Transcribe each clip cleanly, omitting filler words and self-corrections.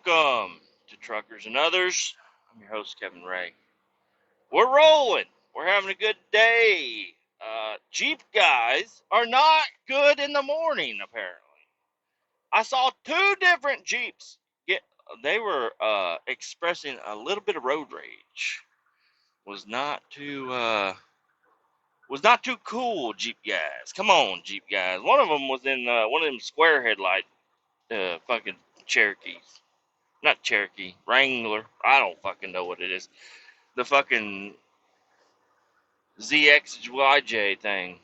Welcome to Truckers and Others. I'm your host, Kevin Ray. We're rolling. We're having a good day. Jeep guys are not good in the morning, apparently. I saw two different Jeeps. They were expressing a little bit of road rage. Was not too cool, Jeep guys. Come on, Jeep guys. One of them was in one of them square headlight fucking Cherokees. Not Cherokee, Wrangler. I don't fucking know what it is. The fucking ZXYJ thing.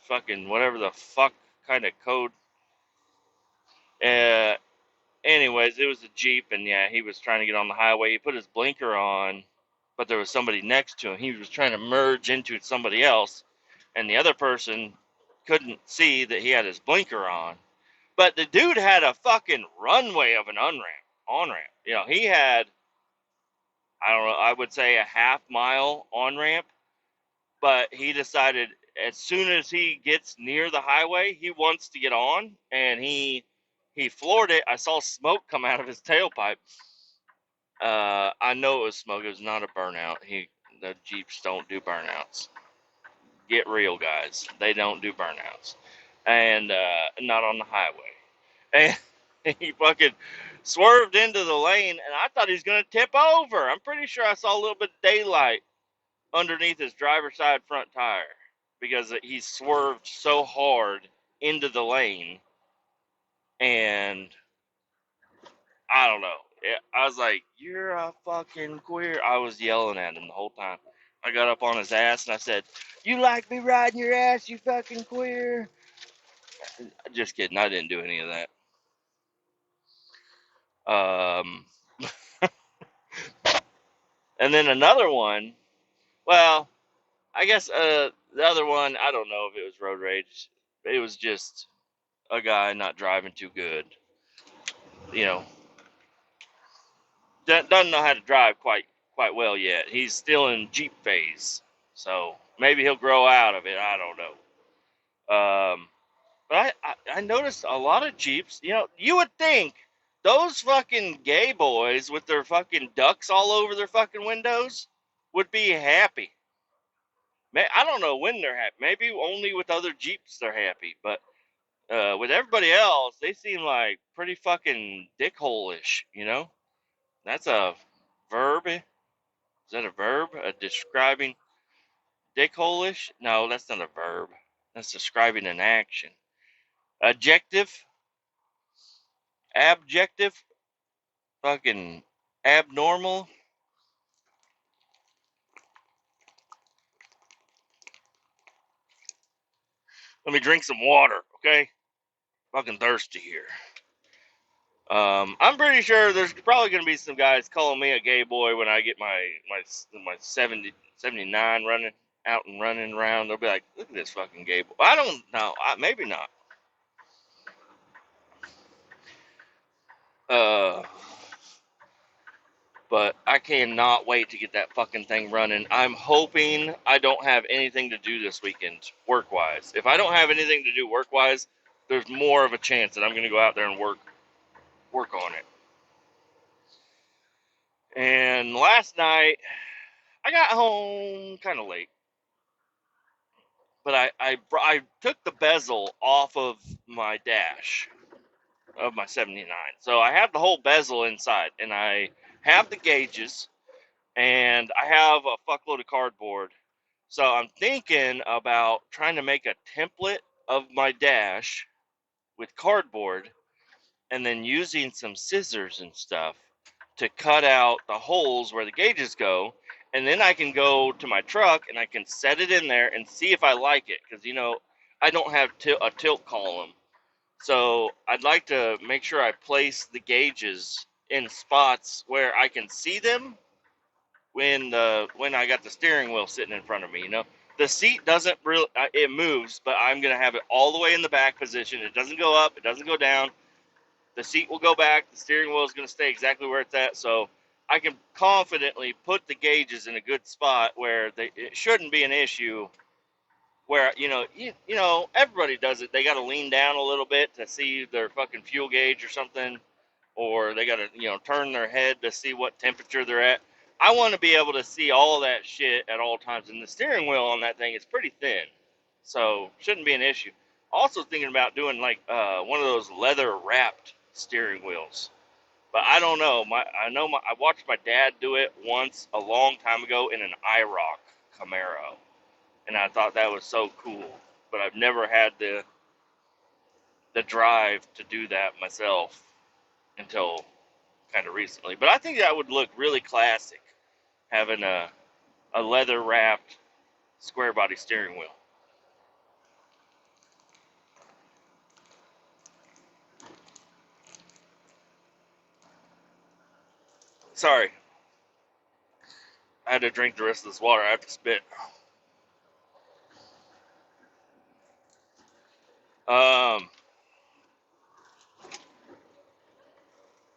Fucking whatever the fuck kind of code. Uh, Anyways, it was a Jeep, and yeah, he was trying to get on the highway. He put his blinker on, but there was somebody next to him. He was trying to merge into somebody else, and the other person couldn't see that he had his blinker on. But the dude had a fucking runway of an on-ramp. You know, he had, I don't know, I would say a half-mile on-ramp, but he decided as soon as he gets near the highway, he wants to get on, and he floored it. I saw smoke come out of his tailpipe. I know it was smoke. It was not a burnout. The Jeeps don't do burnouts. Get real, guys. They don't do burnouts, and not on the highway. And he fucking swerved into the lane, and I thought he was gonna tip over. I'm pretty sure I saw a little bit of daylight underneath his driver's side front tire because he swerved so hard into the lane, and I don't know. I was like, "You're a fucking queer." I was yelling at him the whole time. I got up on his ass and I said, "You like me riding your ass, you fucking queer?" Just kidding. I didn't do any of that. And then another one. Well, I guess the other one. I don't know if it was road rage. It was just a guy not driving too good. You know, doesn't know how to drive quite well yet. He's still in Jeep phase, so maybe he'll grow out of it. I don't know. But I noticed a lot of Jeeps. You know, you would think those fucking gay boys with their fucking ducks all over their fucking windows would be happy. I don't know when they're happy. Maybe only with other Jeeps they're happy, but with everybody else, they seem like pretty fucking dickhole-ish, you know? That's a verb. Is that a verb? A describing dickhole-ish? No, that's not a verb. That's describing an action. Adjective? Abjective? Fucking abnormal? Let me drink some water, okay? Fucking thirsty here. I'm pretty sure there's probably going to be some guys calling me a gay boy when I get my 79 running out and running around. They'll be like, "Look at this fucking gay boy." I don't know. Maybe not. Uh, but I cannot wait to get that fucking thing running. I'm hoping I don't have anything to do this weekend, work-wise. If I don't have anything to do work-wise, there's more of a chance that I'm going to go out there and work on it. And last night, I got home kind of late, but I took the bezel off of my dash of my 79. So I have the whole bezel inside, and I have the gauges, and I have a fuckload of cardboard. So I'm thinking about trying to make a template of my dash with cardboard and then using some scissors and stuff to cut out the holes where the gauges go, and then I can go to my truck and I can set it in there and see if I like it, because you know I don't have a tilt column, so I'd like to make sure I place the gauges in spots where I can see them when I got the steering wheel sitting in front of me. You know, the seat doesn't really it moves, but I'm gonna have it all the way in the back position. It doesn't go up, it doesn't go down. The seat will go back. The steering wheel is going to stay exactly where it's at. So I can confidently put the gauges in a good spot where it shouldn't be an issue. Where, you know, everybody does it. They got to lean down a little bit to see their fucking fuel gauge or something. or they got to, turn their head to see what temperature they're at. I want to be able to see all that shit at all times. And the steering wheel on that thing is pretty thin, so shouldn't be an issue. Also thinking about doing like one of those leather wrapped steering wheels. But I don't know. I watched my dad do it once a long time ago in an IROC Camaro, and I thought that was so cool. But I've never had the drive to do that myself until kind of recently. But I think that would look really classic, having a leather wrapped square body steering wheel. Sorry, I had to drink the rest of this water. I have to spit. Um,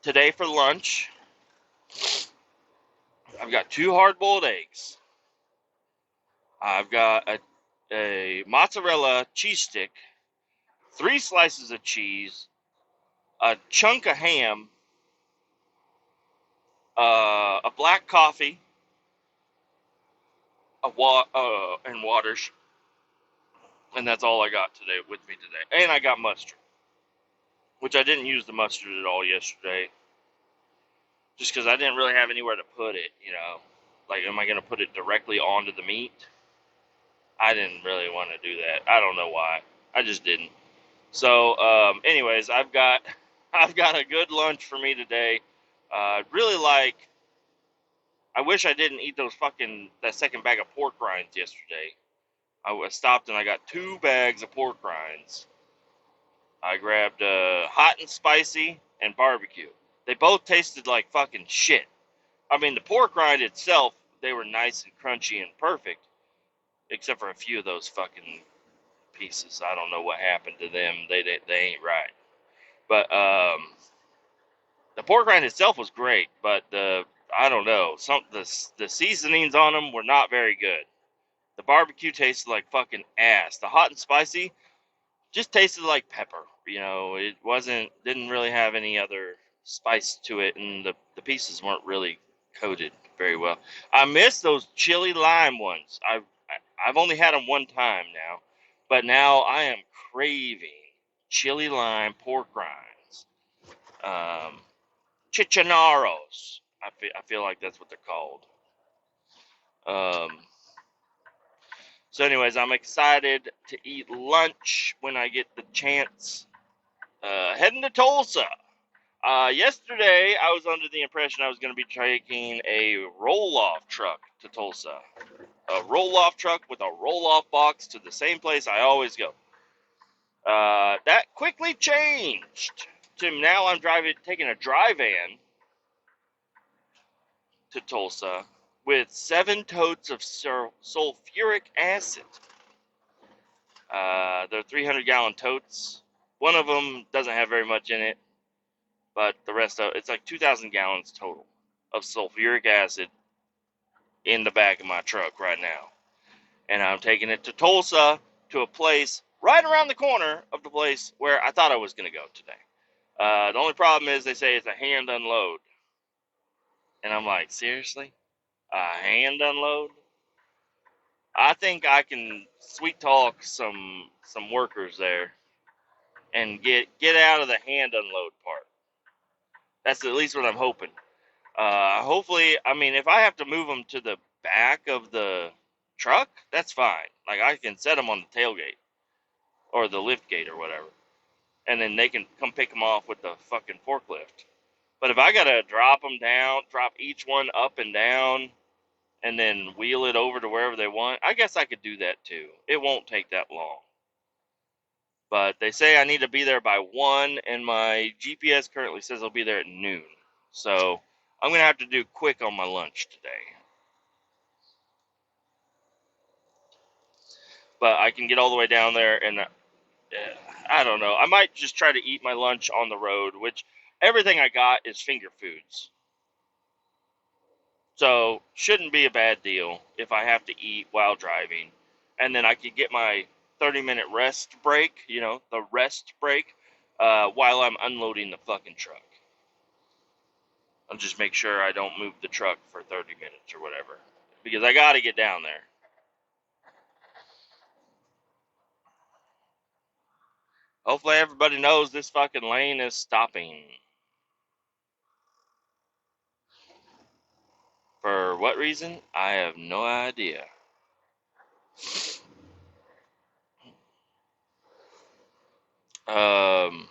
Today for lunch, I've got 2 hard-boiled eggs. I've got a mozzarella cheese stick, 3 slices of cheese, a chunk of ham, a black coffee, and waters, and that's all I got today with me today. And I got mustard, which I didn't use the mustard at all yesterday, just because I didn't really have anywhere to put it. Like, am I going to put it directly onto the meat? I didn't really want to do that. I don't know why. I just didn't. So, anyways, I've got a good lunch for me today. Really like. I wish I didn't eat that second bag of pork rinds yesterday. I stopped and I got 2 bags of pork rinds. I grabbed hot and spicy and barbecue. They both tasted like fucking shit. I mean, the pork rind itself, they were nice and crunchy and perfect, except for a few of those fucking pieces. I don't know what happened to them. They ain't right. But the pork rind itself was great, but I don't know, the seasonings on them were not very good. The barbecue tasted like fucking ass. The hot and spicy just tasted like pepper. It didn't really have any other spice to it, and the pieces weren't really coated very well. I miss those chili lime ones. I've only had them one time now, but now I am craving chili lime pork rinds. Chichinaros. I feel like that's what they're called. So anyways, I'm excited to eat lunch when I get the chance. Heading to Tulsa. Yesterday, I was under the impression I was going to be taking a roll-off truck to Tulsa. A roll-off truck with a roll-off box to the same place I always go. That quickly changed to now I'm taking a dry van to Tulsa with 7 totes of sulfuric acid. They're 300-gallon totes. One of them doesn't have very much in it, but the rest of it's like 2,000 gallons total of sulfuric acid in the back of my truck right now. And I'm taking it to Tulsa, to a place right around the corner of the place where I thought I was going to go today. The only problem is they say it's a hand unload. And I'm like, seriously? A hand unload? I think I can sweet talk some workers there and get out of the hand unload part. That's at least what I'm hoping. Hopefully, I mean, if I have to move them to the back of the truck, that's fine. Like, I can set them on the tailgate or the lift gate or whatever, and then they can come pick them off with the fucking forklift. But if I gotta drop them down, drop each one up and down, and then wheel it over to wherever they want, I guess I could do that too. It won't take that long. But they say I need to be there by 1, and my GPS currently says I'll be there at noon. So I'm going to have to do quick on my lunch today. But I can get all the way down there, and I don't know. I might just try to eat my lunch on the road, which everything I got is finger foods. So shouldn't be a bad deal if I have to eat while driving. And then I could get my 30-minute rest break, the rest break, while I'm unloading the fucking truck. I'll just make sure I don't move the truck for 30 minutes or whatever. Because I got to get down there. Hopefully everybody knows this fucking lane is stopping. For what reason? I have no idea. Um,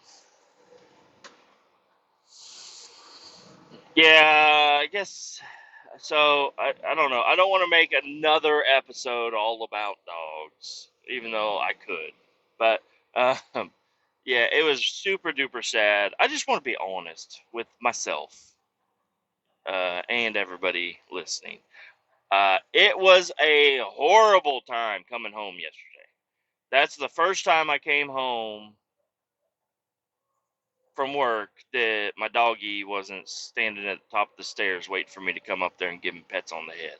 yeah, I guess. So, I don't know. I don't want to make another episode all about dogs, even though I could. But, yeah, it was super duper sad. I just want to be honest with myself and everybody listening. It was a horrible time coming home yesterday. That's the first time I came home from work that my doggy wasn't standing at the top of the stairs waiting for me to come up there and give him pets on the head.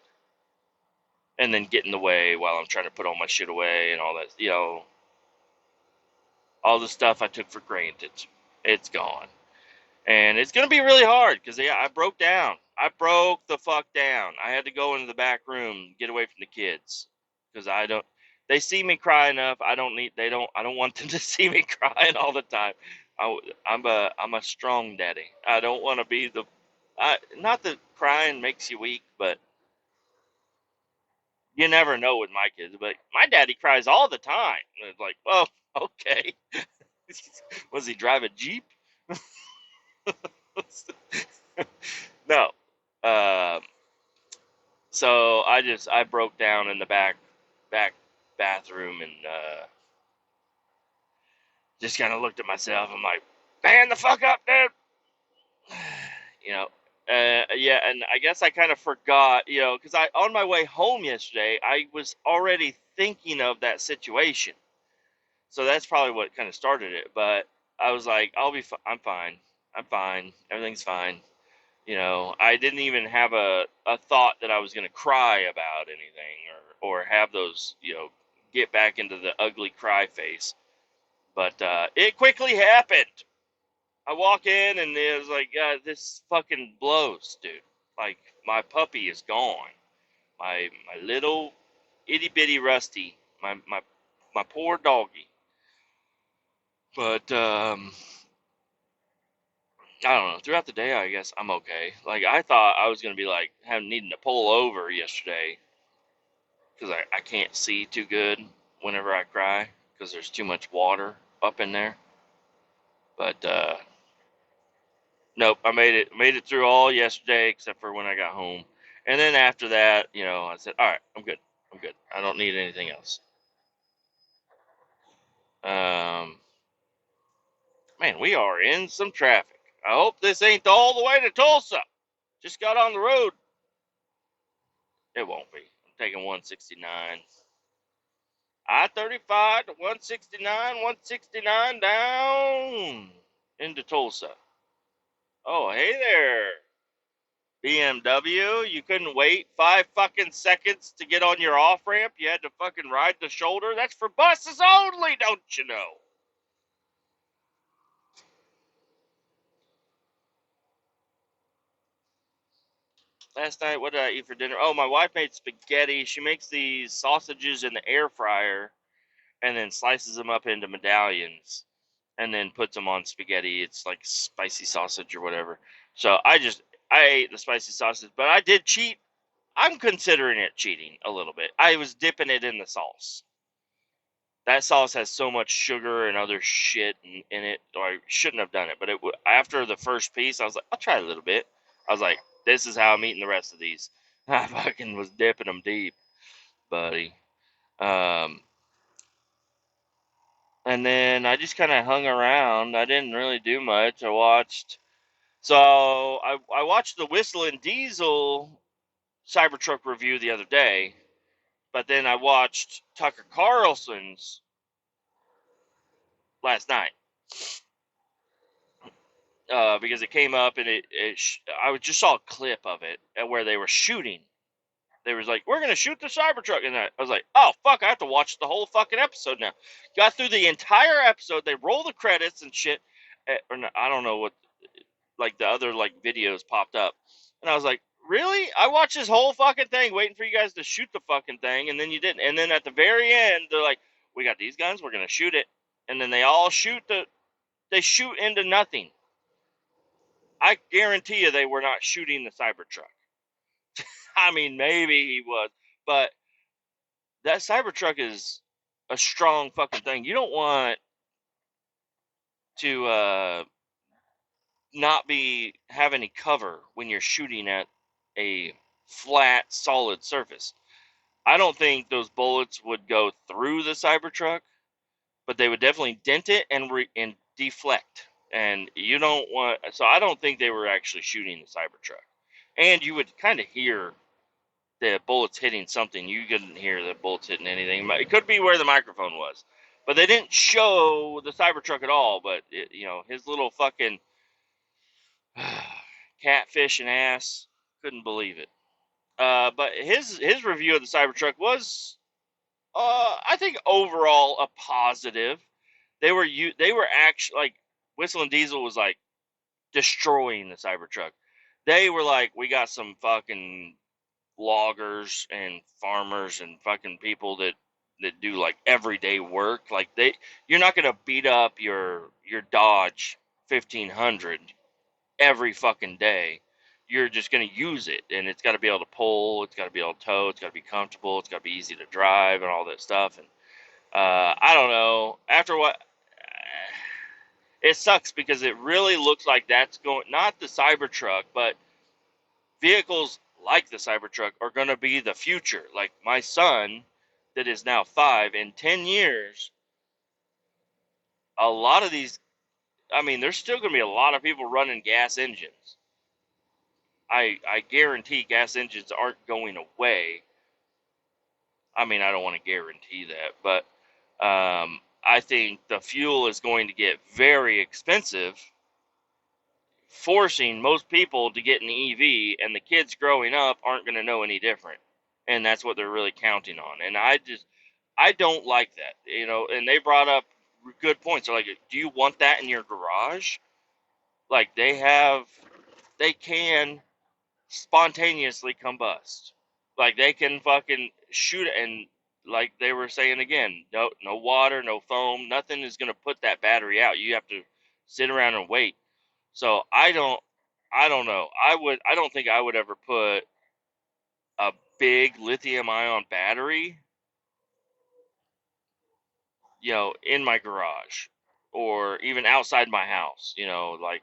And then get in the way while I'm trying to put all my shit away and all that, all the stuff I took for granted. It's gone. And it's going to be really hard because, yeah, I broke down. I broke the fuck down. I had to go into the back room, get away from the kids because they see me cry enough. I don't want them to see me crying all the time. I'm a strong daddy. I don't want to be not that crying makes you weak, but you never know with my kids. But my daddy cries all the time. And it's like, well, okay. Was he drive a Jeep? No. Um, so I broke down in the back bathroom and just kind of looked at myself. I'm like, man, the fuck up, dude. You know, yeah, and I guess I kind of forgot, because on my way home yesterday, I was already thinking of that situation. So that's probably what kind of started it. But I was like, I'm fine. I'm fine. Everything's fine. I didn't even have a thought that I was going to cry about anything or have those, get back into the ugly cry face. But it quickly happened. I walk in and it was like, this fucking blows, dude. Like, my puppy is gone. My little itty bitty Rusty, my poor doggy. But I don't know. Throughout the day, I guess I'm okay. Like, I thought I was gonna be like needing to pull over yesterday because I can't see too good whenever I cry because there's too much water up in there. But nope, I made it through all yesterday except for when I got home. And then after that, I said, all right, I'm good. I'm good. I don't need anything else. Um, man, we are in some traffic. I hope this ain't all the way to Tulsa. Just got on the road. It won't be. I'm taking 169. I-35 to 169 down into Tulsa. Oh, hey there, BMW. You couldn't wait 5 fucking seconds to get on your off ramp. You had to fucking ride the shoulder. That's for buses only, don't you know? Last night, what did I eat for dinner? Oh, my wife made spaghetti. She makes these sausages in the air fryer and then slices them up into medallions and then puts them on spaghetti. It's like spicy sausage or whatever. So I ate the spicy sausage, but I did cheat. I'm considering it cheating a little bit. I was dipping it in the sauce. That sauce has so much sugar and other shit in it, or I shouldn't have done it. But after the first piece, I was like, I'll try a little bit. I was like, this is how I'm eating the rest of these. I fucking was dipping them deep, buddy. Um, and then I just kind of hung around. I didn't really do much. I watched the Whistling Diesel Cybertruck review the other day, but then I watched Tucker Carlson's last night because it came up and I just saw a clip of it where they were shooting. They was like, "We're gonna shoot the Cybertruck," and I was like, "Oh fuck! I have to watch the whole fucking episode now." Got through the entire episode. They roll the credits and shit, or no, I don't know what. like the other like videos popped up, and I was like, really? I watched this whole fucking thing waiting for you guys to shoot the fucking thing, and then you didn't. And then at the very end, they're like, we got these guns, we're gonna shoot it, and then they all they shoot into nothing. I guarantee you they were not shooting the Cybertruck. I mean, maybe he was, but that Cybertruck is a strong fucking thing. You don't want to not be have any cover when you're shooting at a flat, solid surface. I don't think those bullets would go through the Cybertruck, but they would definitely dent it and deflect. And you don't want, so I don't think they were actually shooting the Cybertruck. And you would kind of hear the bullets hitting something. You couldn't hear the bullets hitting anything. It could be where the microphone was, but they didn't show the Cybertruck at all. But his little fucking catfish and ass, couldn't believe it. But his review of the Cybertruck was, I think, overall a positive. They were actually like, Whistle and Diesel was like destroying the Cybertruck. They were like, we got some fucking loggers and farmers and fucking people that do like everyday work. Like you're not gonna beat up your Dodge 1500 every fucking day. You're just gonna use it, and it's got to be able to pull, it's got to be able to tow, it's got to be comfortable, it's got to be easy to drive, and all that stuff. And I don't know. After what, it sucks because it really looks like that's going, not the Cybertruck, but vehicles like the Cybertruck are going to be the future. Like my son, that is now 5, in 10 years, a lot of these, I mean, there's still going to be a lot of people running gas engines. I guarantee gas engines aren't going away. I mean, I don't want to guarantee that, but I think the fuel is going to get very expensive, forcing most people to get an EV, and the kids growing up aren't going to know any different. And that's what they're really counting on. And I don't like that, and they brought up good points. They're like, do you want that in your garage? Like they can spontaneously combust. Like they can fucking shoot it, and like they were saying again, no water, no foam, nothing is gonna put that battery out. You have to sit around and wait. So I don't know. I don't think I would ever put a big lithium ion battery, in my garage or even outside my house, like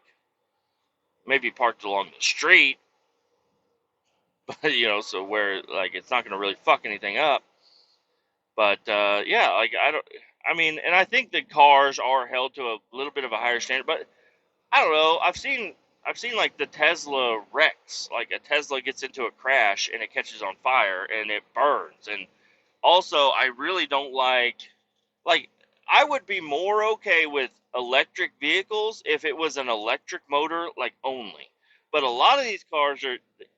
maybe parked along the street, but so where like it's not gonna really fuck anything up. But yeah, like I mean, and I think the cars are held to a little bit of a higher standard, but I don't know. I've seen like the Tesla wrecks. Like a Tesla gets into a crash and it catches on fire and it burns. And also, I really don't like I would be more okay with electric vehicles if it was an electric motor like only. But a lot of these cars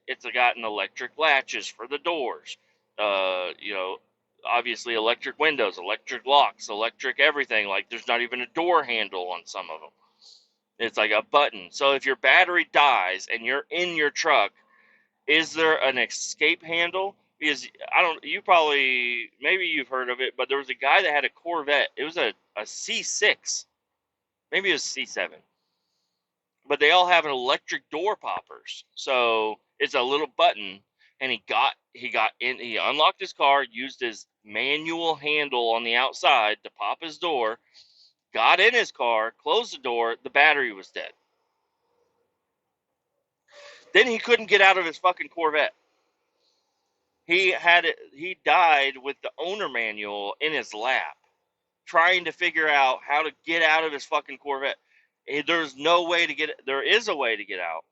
it's got an electric latches for the doors. Uh, you know, Obviously electric windows, electric locks, electric everything. Like there's not even a door handle on some of them. It's like a button. So if your battery dies and you're in your truck, is there an escape handle? Because I don't, you probably, maybe you've heard of it, but there was a guy that had a Corvette. It was a C6, maybe it was C7, but they all have an electric door poppers. So it's a little button, and he unlocked his car, used his manual handle on the outside to pop his door, got in his car, closed the door, the battery was dead. Then he couldn't get out of his fucking Corvette. He died with the owner manual in his lap, trying to figure out how to get out of his fucking Corvette. There's no way to get, there is a way to get out,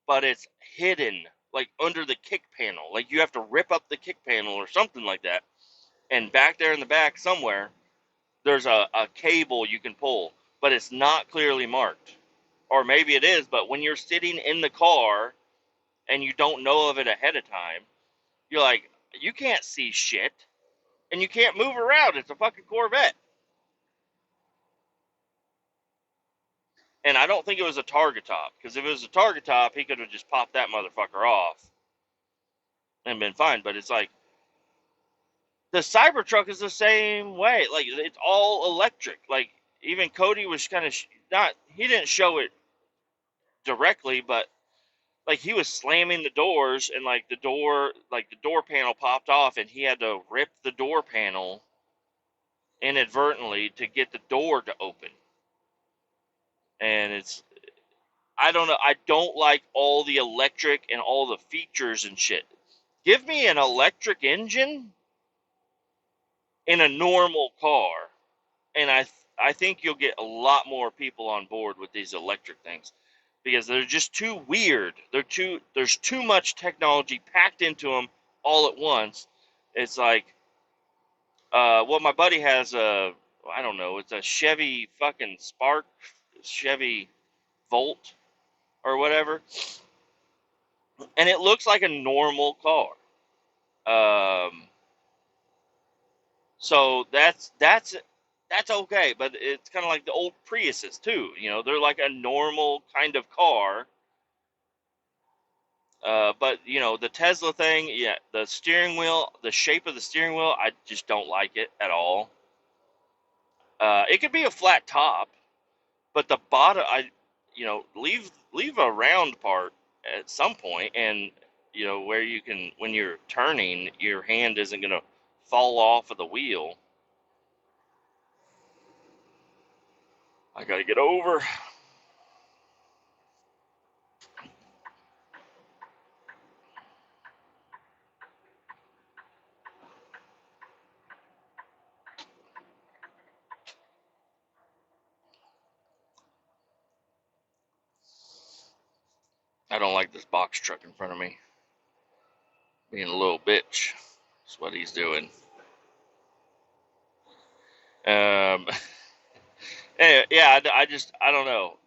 but it's hidden, like under the kick panel. Like you have to rip up the kick panel or something like that. And back there in the back somewhere, there's a cable you can pull, but it's not clearly marked. Or maybe it is, but when you're sitting in the car and you don't know of it ahead of time, you're like, you can't see shit, and you can't move around. It's a fucking Corvette. And I don't think it was a target top, because if it was a target top, he could have just popped that motherfucker off and been fine. But it's like the Cybertruck is the same way. Like, it's all electric. Like, even Cody was kind of not. He didn't show it directly, but like he was slamming the doors, and like the door panel popped off, and he had to rip the door panel inadvertently to get the door to open. And it's, I don't know. I don't like all the electric and all the features and shit. Give me an electric engine in a normal car, and I think you'll get a lot more people on board with these electric things, because they're just too weird. There's too much technology packed into them all at once. It's like, well, my buddy has I don't know, it's a Chevy fucking Spark, Chevy Volt or whatever, and it looks like a normal car. Um, so that's okay, but it's kind of like the old Priuses too. You know, they're like a normal kind of car. But you know, the Tesla thing, yeah, the steering wheel, the shape of the steering wheel, I just don't like it at all. It could be a flat top, but the bottom, you know, leave a round part at some point, and you know where you can, when you're turning, your hand isn't gonna fall off of the wheel. I gotta get over. I don't like this box truck in front of me being a little bitch. That's what he's doing. Um, anyway, yeah, I don't know.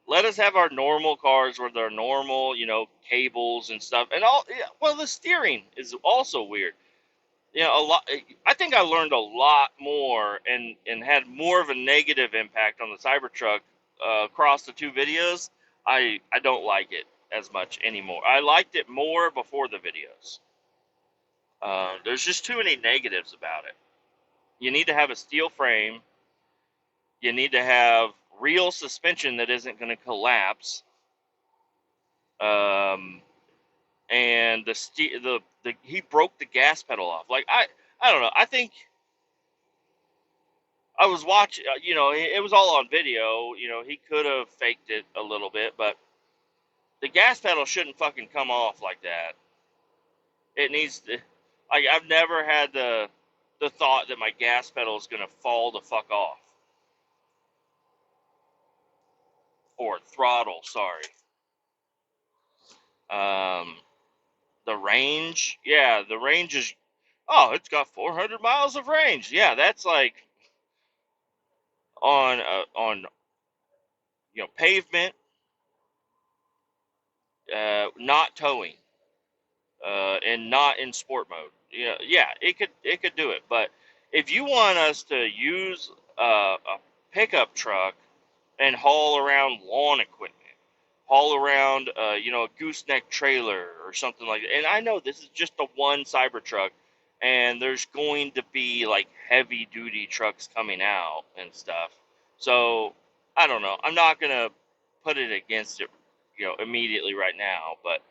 Let us have our normal cars with our normal, you know, cables and stuff, and all. Yeah, well, the steering is also weird. You know, a lot. I think I learned a lot more and had more of a negative impact on the Cybertruck across the two videos. I don't like it as much anymore. I liked it more before the videos. There's just too many negatives about it. You need to have a steel frame. You need to have real suspension that isn't going to collapse. Um, and the he broke the gas pedal off. Like, I don't know. I think I was watching. You know, it was all on video. You know, he could have faked it a little bit, but the gas pedal shouldn't fucking come off like that. It needs to. Like, I've never had the thought that my gas pedal is gonna fall the fuck off, or throttle. Sorry. Um, the range. Yeah, the range is. Oh, it's got 400 miles of range. Yeah, that's like on you know, pavement, not towing, and not in sport mode. Yeah, yeah, it could do it. But if you want us to use a pickup truck and haul around lawn equipment, haul around you know, a gooseneck trailer or something like that. And I know this is just the one Cybertruck, and there's going to be like heavy duty trucks coming out and stuff. So I don't know. I'm not gonna put it against it, you know, immediately right now. But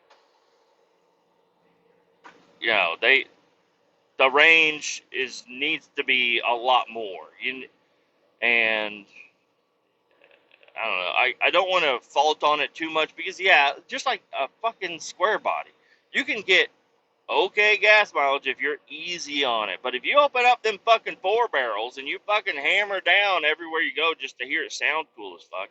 you know, the range is needs to be a lot more. And I don't know. I don't want to fault on it too much, because yeah, just like a fucking square body, you can get okay gas mileage if you're easy on it. But if you open up them fucking four barrels and you fucking hammer down everywhere you go just to hear it sound cool as fuck,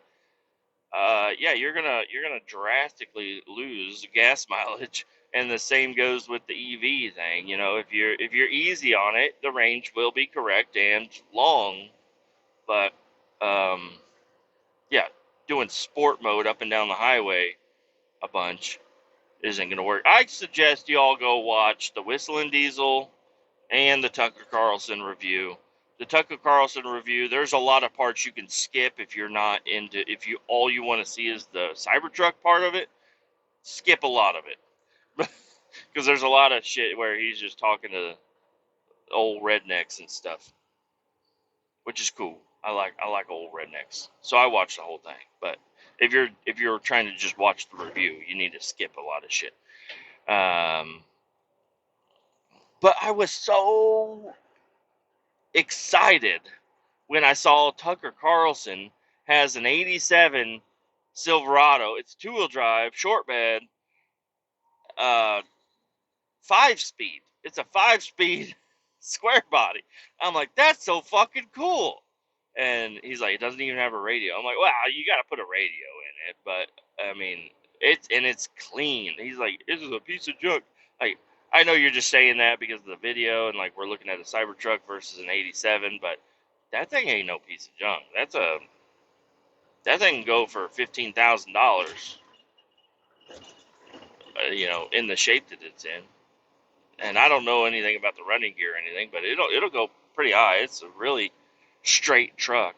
yeah, you're gonna drastically lose gas mileage. And the same goes with the EV thing. You know, if you're easy on it, the range will be correct and long. But um, yeah, doing sport mode up and down the highway a bunch isn't gonna work. I suggest you all go watch the Whistling Diesel and the Tucker Carlson review. The Tucker Carlson review, there's a lot of parts you can skip if you're not into, if you all you want to see is the Cybertruck part of it, skip a lot of it. Because there's a lot of shit where he's just talking to old rednecks and stuff, which is cool. I like old rednecks, so I watched the whole thing. But if you're trying to just watch the review, you need to skip a lot of shit. But I was so excited when I saw Tucker Carlson has an '87 Silverado. It's two-wheel drive, short bed, uh, 5-speed. It's a 5-speed square body. I'm like, that's so fucking cool. And he's like, it doesn't even have a radio. I'm like, wow, you got to put a radio in it. But I mean, it's clean. He's like, this is a piece of junk. Like, I know you're just saying that because of the video, and like we're looking at a Cybertruck versus an '87, but that thing ain't no piece of junk. That thing can go for $15,000. In the shape that it's in. And I don't know anything about the running gear or anything, but it'll go pretty high. It's a really straight truck.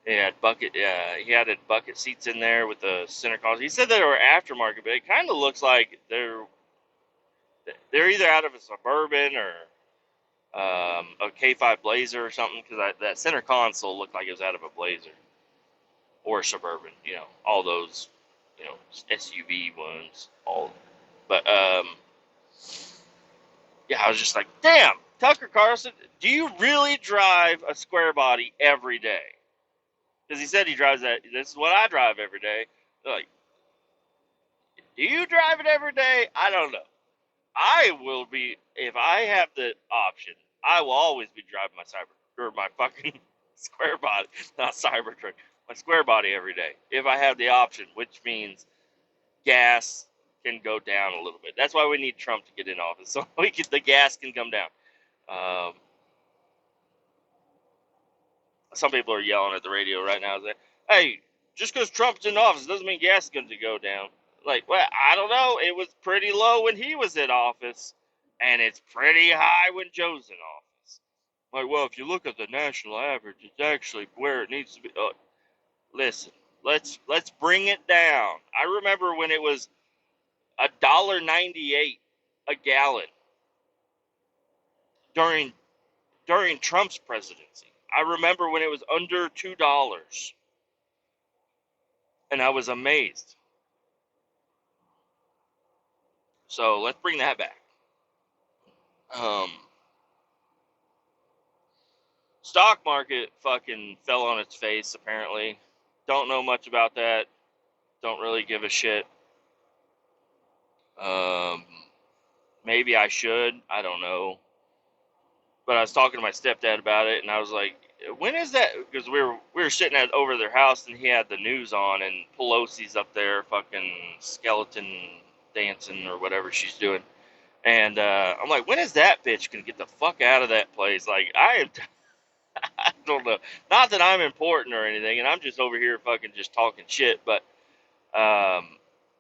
He added bucket seats in there with the center console. He said they were aftermarket, but it kind of looks like they're either out of a Suburban or a K5 Blazer or something, because that center console looked like it was out of a Blazer or a Suburban. All those, SUV ones. But yeah, I was just like, damn, Tucker Carlson, do you really drive a square body every day? Because he said he drives that. This is what I drive every day. They're like, do you drive it every day? I don't know. I will be, if I have the option, I will always be driving my fucking square body, not Cybertruck, my square body every day. If I have the option, which means gas can go down a little bit. That's why we need Trump to get in office, so the gas can come down. Um, some people are yelling at the radio right now, saying, "Hey, just because Trump's in office doesn't mean gas is going to go down." Like, well, I don't know. It was pretty low when he was in office, and it's pretty high when Joe's in office. Like, well, if you look at the national average, it's actually where it needs to be. Listen, let's bring it down. I remember when it was $1.98 a gallon during Trump's presidency. I remember when it was under $2, and I was amazed. So let's bring that back. Stock market fucking fell on its face, apparently. Don't know much about that. Don't really give a shit. Maybe I should. I don't know. But I was talking to my stepdad about it, and I was like, when is that? Because we were sitting over their house, and he had the news on, and Pelosi's up there fucking skeleton dancing or whatever she's doing. And I'm like, when is that bitch going to get the fuck out of that place? Like, I don't know. Not that I'm important or anything, and I'm just over here fucking just talking shit, but I'm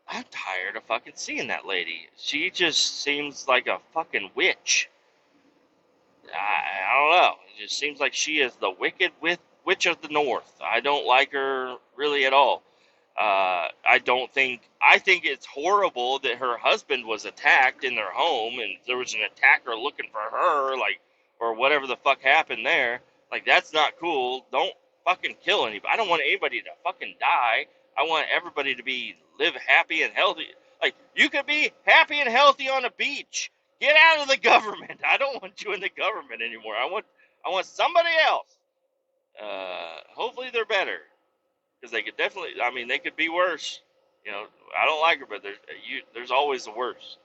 tired of fucking seeing that lady. She just seems like a fucking witch. I don't know. It just seems like she is the wicked witch of the North. I don't like her really at all. I think it's horrible that her husband was attacked in their home, and there was an attacker looking for her, like, or whatever the fuck happened there. Like, that's not cool. Don't fucking kill anybody. I don't want anybody to fucking die. I want everybody to live happy and healthy. Like, you could be happy and healthy on a beach. Get out of the government. I don't want you in the government anymore. I want somebody else. Hopefully they're better. Because they could definitely, I mean, they could be worse. I don't like her, but there's always the worst.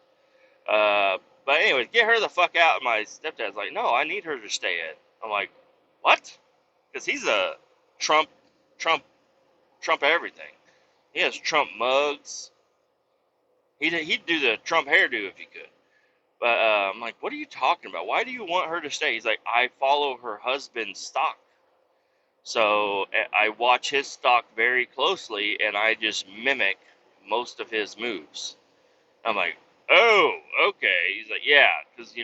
But anyway, get her the fuck out. My stepdad's like, no, I need her to stay in. I'm like, what? Because he's a Trump everything. He has Trump mugs. He'd do the Trump hairdo if he could. But I'm like, what are you talking about? Why do you want her to stay? He's like, I follow her husband's stock. So I watch his stock very closely, and I just mimic most of his moves. I'm like, oh, okay. He's like, yeah, because, you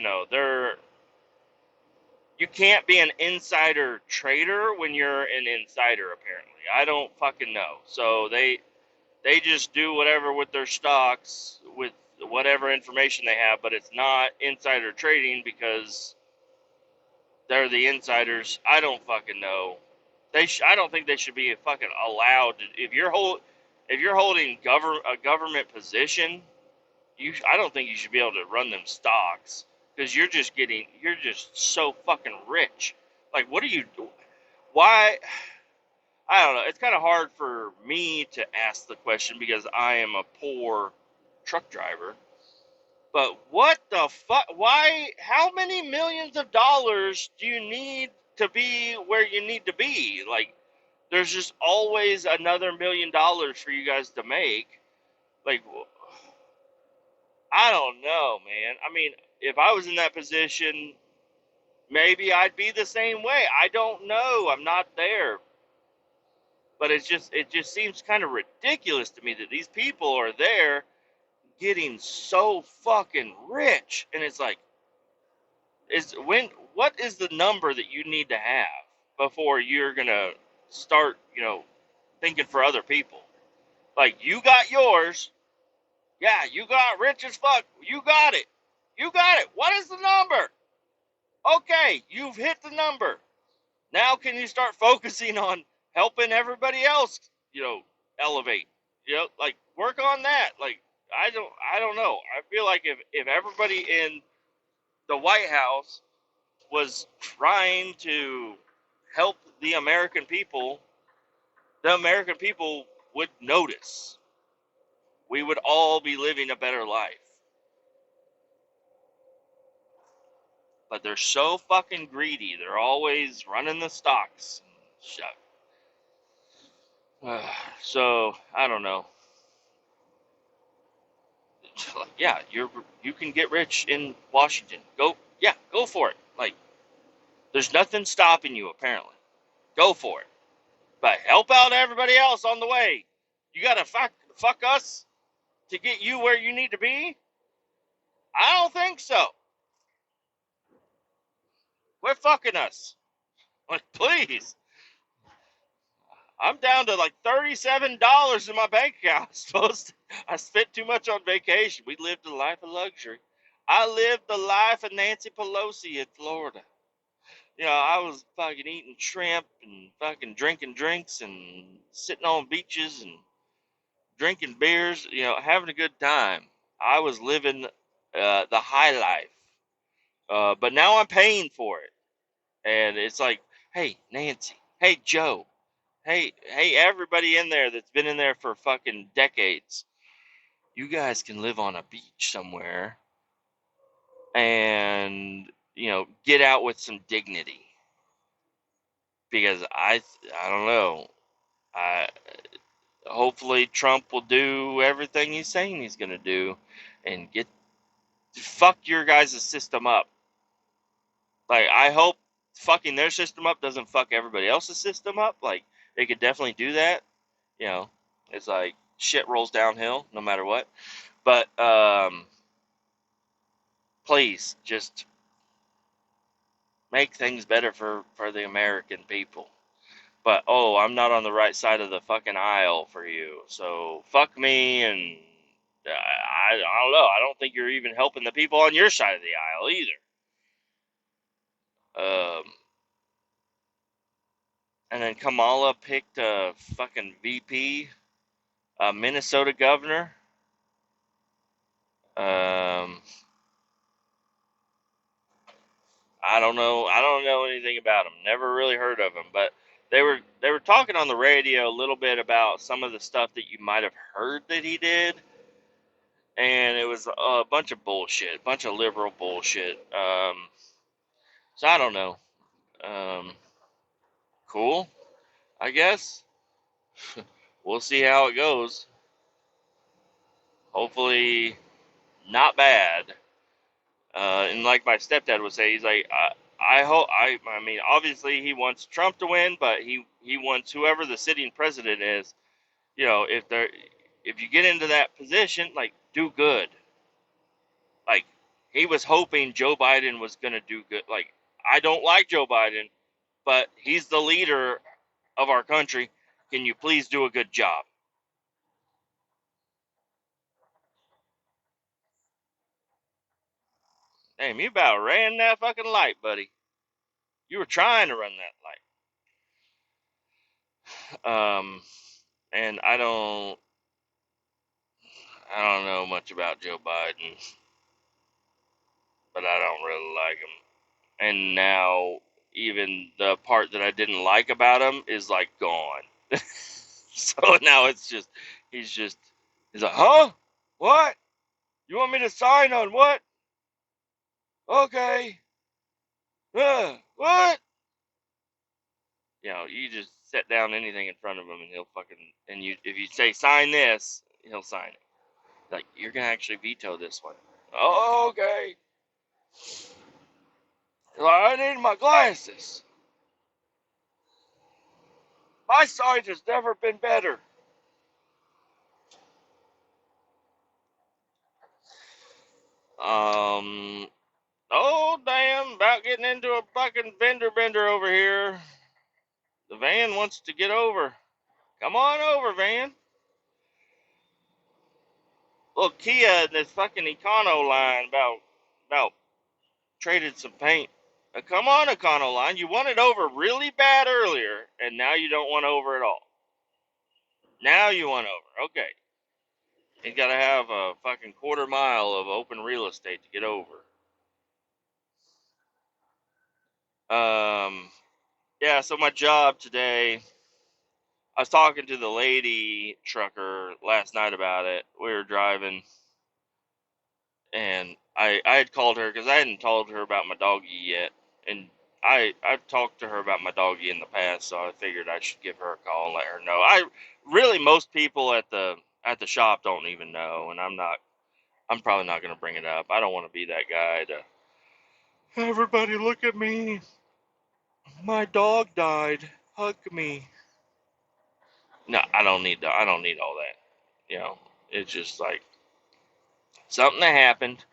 you can't be an insider trader when you're an insider. Apparently, I don't fucking know. So they just do whatever with their stocks with whatever information they have, but it's not insider trading because they're the insiders. I don't fucking know. I don't think they should be fucking allowed to, if you're holding a government position, I don't think you should be able to run them stocks because you're just so fucking rich. Like, what are you? Why? I don't know. It's kind of hard for me to ask the question because I am a poor truck driver. But what the fuck? Why? How many millions of dollars do you need to be where you need to be? Like, there's just always another $1 million for you guys to make. Like, I don't know, man. I mean, if I was in that position, maybe I'd be the same way. I don't know. I'm not there. But it just seems kind of ridiculous to me that these people are there getting so fucking rich. And it's like, what is the number that you need to have before you're gonna start, thinking for other people? Like, you got yours. Yeah, you got rich as fuck. You got it. You got it. What is the number? Okay, you've hit the number. Now can you start focusing on helping everybody else, elevate? Like, work on that. Like, I don't know. I feel like if everybody in the White House was trying to help the American people would notice. We would all be living a better life. But they're so fucking greedy. They're always running the stocks. Shut. So I don't know. Yeah, you can get rich in Washington. Go for it. Like, there's nothing stopping you apparently. Go for it. But help out everybody else on the way. You gotta fuck us to get you where you need to be? I don't think so. Quit fucking us. Like, please. I'm down to like $37 in my bank account. I spent too much on vacation. We lived a life of luxury. I lived the life of Nancy Pelosi in Florida. I was fucking eating shrimp and fucking drinking drinks and sitting on beaches and drinking beers, having a good time. I was living the high life. But now I'm paying for it. And it's like, hey, Nancy, hey, Joe, hey, everybody in there that's been in there for fucking decades, you guys can live on a beach somewhere and, get out with some dignity. Because I don't know. I Hopefully Trump will do everything he's saying he's going to do and fuck your guys' system up. Like, I hope fucking their system up doesn't fuck everybody else's system up. Like, they could definitely do that. It's like shit rolls downhill no matter what. But please just make things better for the American people. But I'm not on the right side of the fucking aisle for you, so fuck me. And I don't know. I don't think you're even helping the people on your side of the aisle either. And then Kamala picked a fucking VP, a Minnesota governor. Um, I don't know. I don't know anything about him. Never really heard of him, but they were talking on the radio a little bit about some of the stuff that you might have heard that he did, and it was a bunch of bullshit, a bunch of liberal bullshit. So I don't know. Um, cool, I guess. We'll see how it goes. Hopefully, not bad. And like my stepdad would say, he's like, I hope. I mean, obviously he wants Trump to win, but he wants whoever the sitting president is. If you get into that position, like, do good. Like, he was hoping Joe Biden was gonna do good. Like, I don't like Joe Biden, but he's the leader of our country. Can you please do a good job? Damn, you about ran that fucking light, buddy. You were trying to run that light. And I don't know much about Joe Biden, but I don't really like him. And now even the part that I didn't like about him is like gone. So now he's like, huh? What? You want me to sign on what? Okay. What? You just set down anything in front of him and he'll fucking, and if you say sign this, he'll sign it. Like, you're gonna actually veto this one. Oh, okay. I need my glasses. My sight has never been better. Um, oh, damn, about getting into a fucking vendor bender over here. The van wants to get over. Come on over, van. Little Kia in this fucking Econo line about traded some paint. Come on, Econo line. You wanted over really bad earlier, and now you don't want over at all. Now you want over. Okay. You gotta have a fucking quarter mile of open real estate to get over. Um, yeah, so my job today, I was talking to the lady trucker last night about it. We were driving, and I had called her because I hadn't told her about my doggy yet. And I've talked to her about my doggy in the past, so I figured I should give her a call and let her know. Most people at the shop don't even know, and I'm probably not going to bring it up. I don't want to be that guy to, everybody look at me. My dog died. Hug me. No, I don't need all that. It's just like something that happened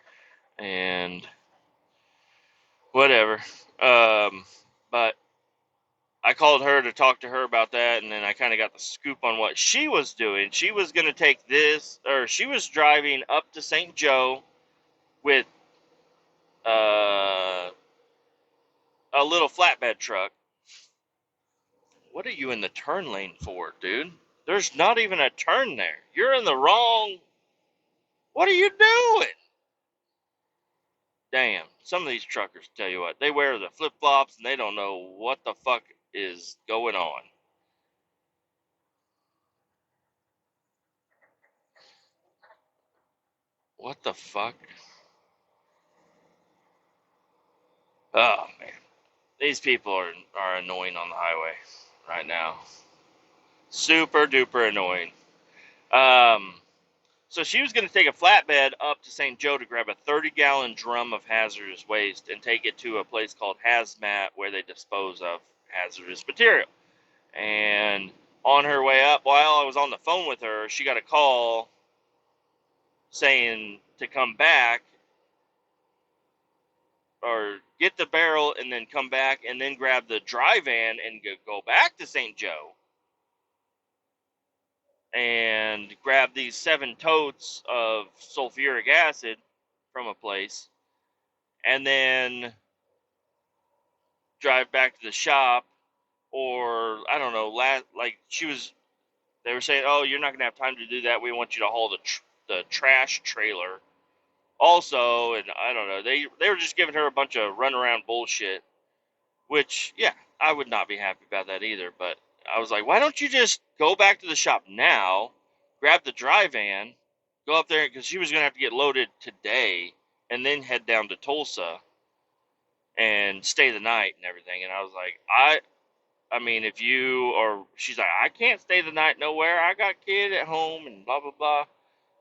and whatever. But I called her to talk to her about that, and then I kind of got the scoop on what she was doing. She was going to take this, or she was driving up to St. Joe with uh, a little flatbed truck. What are you in the turn lane for, dude? There's not even a turn there. You're in the wrong. What are you doing? Damn, some of these truckers, tell you what, they wear the flip flops and they don't know what the fuck is going on. What the fuck? Oh man, these people are annoying on the highway right now. Super duper annoying. Um, so she was going to take a flatbed up to St. Joe to grab a 30-gallon drum of hazardous waste and take it to a place called Hazmat where they dispose of hazardous material. And on her way up, while I was on the phone with her, she got a call saying to come back or get the barrel and then come back and then grab the dry van and go back to St. Joe and grab these 7 totes of sulfuric acid from a place and then drive back to the shop. Or I don't know, they were saying, oh, you're not gonna have time to do that, we want you to haul the trash trailer also. And I don't know, they were just giving her a bunch of runaround bullshit, which, yeah, I would not be happy about that either. But I was like, why don't you just go back to the shop now, grab the dry van, go up there, because she was going to have to get loaded today, and then head down to Tulsa and stay the night and everything. And I was like, I mean, she's like, I can't stay the night nowhere. I got kid at home and blah, blah, blah.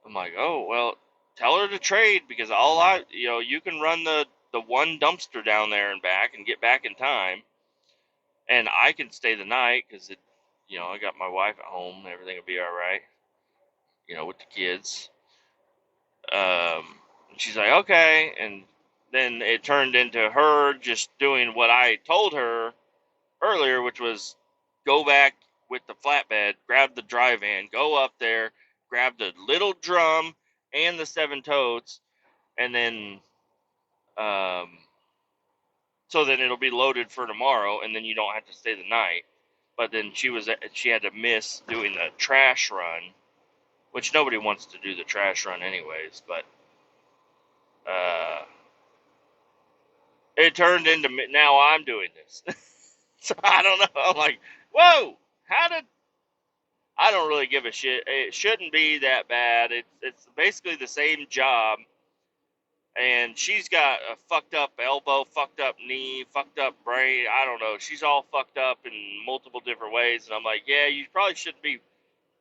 I'm like, oh, well, tell her to trade, because you can run the one dumpster down there and back and get back in time. And I can stay the night because I got my wife at home. Everything will be all right, with the kids. And she's like, okay. And then it turned into her just doing what I told her earlier, which was go back with the flatbed, grab the dry van, go up there, grab the little drum and the 7 totes, and then so then it'll be loaded for tomorrow, and then you don't have to stay the night. But then she had to miss doing the trash run, which nobody wants to do the trash run anyways. But uh, it turned into now I'm doing this, so I don't know. I'm like, whoa, how did I don't really give a shit. It shouldn't be that bad. It's basically the same job, and she's got a fucked up elbow, fucked up knee, fucked up brain. I don't know. She's all fucked up in multiple different ways, and I'm like, yeah, you probably shouldn't be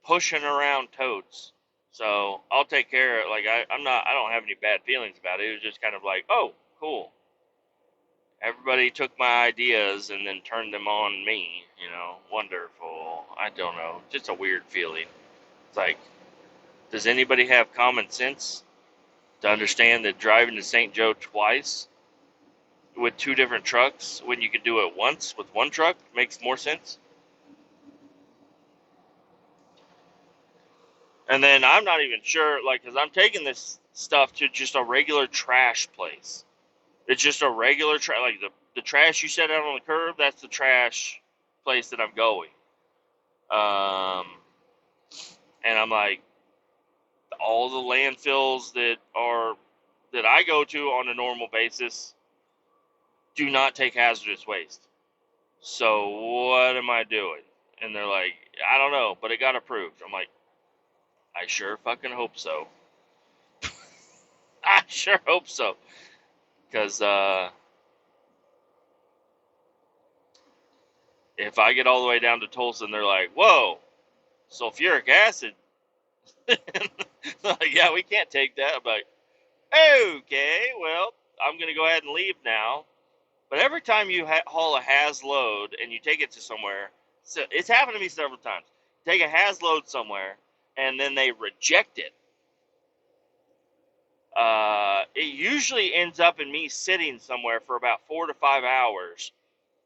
pushing around totes. So I'll take care of it. Like I'm not. I don't have any bad feelings about it. It was just kind of like, oh, cool. Everybody took my ideas and then turned them on me. Wonderful. I don't know. Just a weird feeling. It's like, does anybody have common sense to understand that driving to St. Joe twice with 2 different trucks when you could do it once with 1 truck makes more sense? And then I'm not even sure, like, because I'm taking this stuff to just a regular trash place. It's just a regular trash, like the trash you set out on the curb, that's the trash place that I'm going. Um, and I'm like, all the landfills that I go to on a normal basis do not take hazardous waste. So what am I doing? And they're like, I don't know, but it got approved. I'm like, I sure fucking hope so. I sure hope so. Because if I get all the way down to Tulsa and they're like, whoa, sulfuric acid. Like, yeah, we can't take that. I'm like, okay, well, I'm going to go ahead and leave now. But every time you haul a has load and you take it to somewhere, so it's happened to me several times. Take a has load somewhere and then they reject it. It usually ends up in me sitting somewhere for about 4 to 5 hours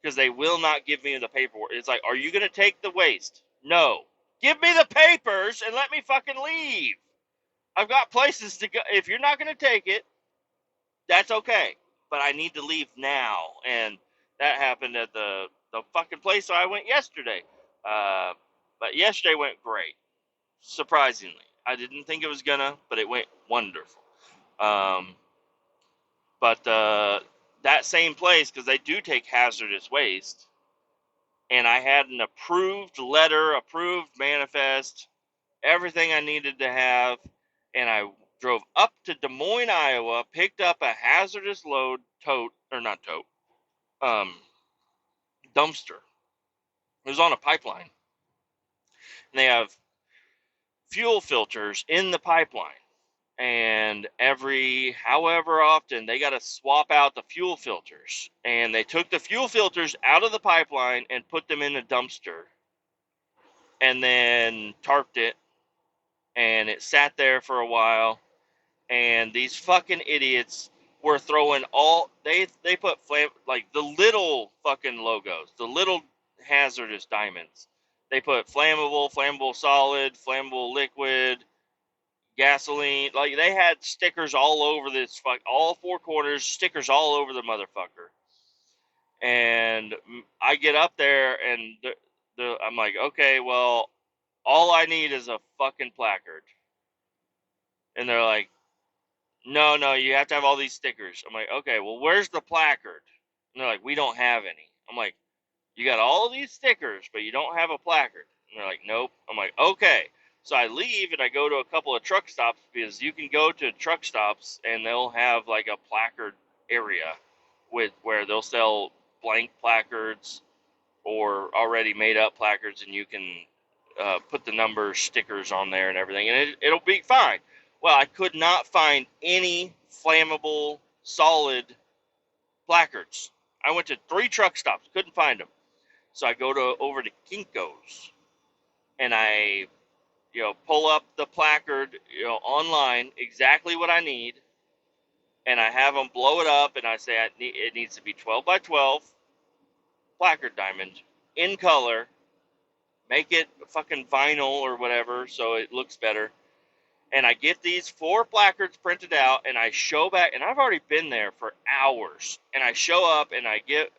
because they will not give me the paperwork. It's like, are you going to take the waste? No. Give me the papers and let me fucking leave. I've got places to go. If you're not going to take it, that's okay. But I need to leave now. And that happened at the fucking place I went yesterday. But yesterday went great. Surprisingly. I didn't think it was gonna, but it went wonderful. Um, but that same place, because they do take hazardous waste, and I had an approved letter, approved manifest, everything I needed to have, and I drove up to Des Moines, Iowa, picked up a hazardous load um, dumpster. It was on a pipeline, and they have fuel filters in the pipeline. And every however often they got to swap out the fuel filters, and they took the fuel filters out of the pipeline and put them in a dumpster and then tarped it, and it sat there for a while, and these fucking idiots were throwing all they put like the little fucking logos, the little hazardous diamonds. They put flammable solid, flammable liquid, gasoline. Like, they had stickers all over all 4 corners, stickers all over the motherfucker. And I get up there and I'm like, okay, well, all I need is a fucking placard. And they're like, no, you have to have all these stickers. I'm like, okay, well, where's the placard? And they're like, we don't have any. I'm like, you got all of these stickers, but you don't have a placard. And they're like, nope. I'm like, okay. So I leave and I go to a couple of truck stops, because you can go to truck stops and they'll have like a placard area where they'll sell blank placards or already made up placards, and you can put the number stickers on there and everything, and it'll be fine. Well, I could not find any flammable solid placards. I went to 3 truck stops, couldn't find them. So I go over to Kinko's, and I pull up the placard online, exactly what I need, and I have them blow it up, and I say it needs to be 12 by 12 placard diamond in color. Make it fucking vinyl or whatever so it looks better. And I get these 4 placards printed out, and I show back, and I've already been there for hours. And I show up, and I get